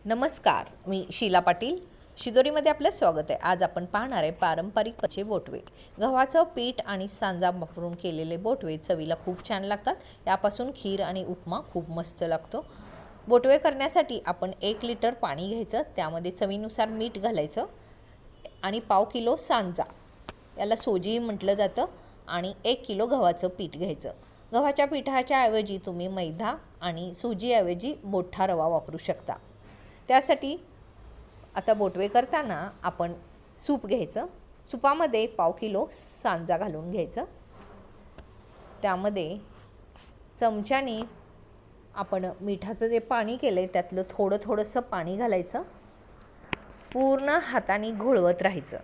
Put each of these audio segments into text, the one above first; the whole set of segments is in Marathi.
नमस्कार, मी शीला पाटील. शिदोरीमध्ये आपलं स्वागत आहे. आज आपण पाहणार आहे पारंपरिक पचे बोटवे. गव्हाचं पीठ आणि सांजा वापरून केलेले बोटवे चवीला खूप छान लागतात. यापासून खीर आणि उपमा खूप मस्त लागतो. बोटवे करण्यासाठी आपण 1 लिटर पाणी घ्यायचं, त्यामध्ये चवीनुसार मीठ घालायचं आणि पाव किलो सांजा, याला सोजी म्हटलं जातं, आणि 1 किलो गव्हाचं पीठ घ्यायचं. गव्हाच्या पिठाच्या ऐवजी तुम्ही मैदा आणि सुजीऐवजी मोठा रवा वापरू शकता. त्यासाठी आता बोटवे करताना आपण सूप घ्यायचं. सुपामध्ये पाव किलो सांजा घालून घ्यायचं. त्यामध्ये चमच्याने आपण मिठाचं जे पाणी केलं आहे त्यातलं थोडंसं पाणी घालायचं. पूर्ण हाताने घोळवत राहायचं.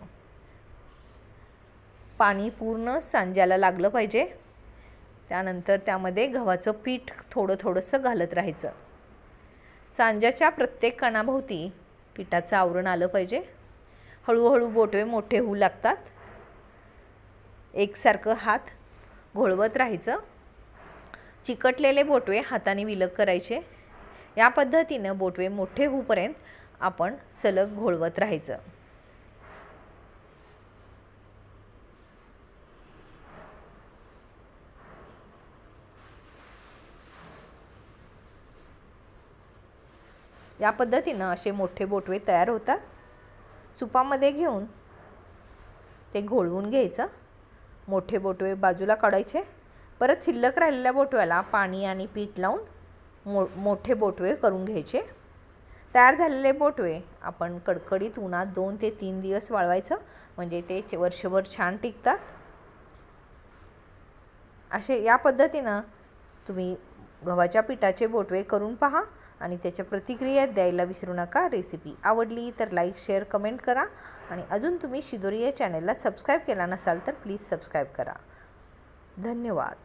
पाणी पूर्ण सांज्याला लागलं पाहिजे. त्यानंतर त्यामध्ये गव्हाचं पीठ थोडंसं घालत राहायचं. सांज्याच्या प्रत्येक कणाभोवती पिठाचं आवरण आलं पाहिजे. हळूहळू बोटवे मोठे होऊ लागतात. एकसारखं हात घोळवत राहायचं. चिकटलेले बोटवे हाताने विलग करायचे. या पद्धतीनं बोटवे मोठे होईपर्यंत आपण सलग घोळवत राहायचं. या पद्धतीनं असे मोठे बोटवे तयार होतात. सुपामध्ये घेऊन ते घोळवून घ्यायचं. मोठे बोटवे बाजूला काढायचे. परत शिल्लक राहिलेल्या बोटव्याला पाणी आणि पीठ लावून मोठे बोटवे करून घ्यायचे. तयार झालेले बोटवे आपण कडकडीत उन्हात 2 ते 3 दिवस वाळवायचं, म्हणजे ते वर्षभर छान टिकतात. असे या पद्धतीनं तुम्ही गव्हाच्या पिठाचे बोटवे करून पहा आणि त्याच्या प्रतिक्रिया द्यायला विसरू नका. रेसिपी आवडली तर लाईक, शेअर, कमेंट करा. आणि अजून तुम्ही शिदोरी या चॅनलला सबस्क्राईब केला नसाल तर प्लीज सबस्क्राईब करा. धन्यवाद.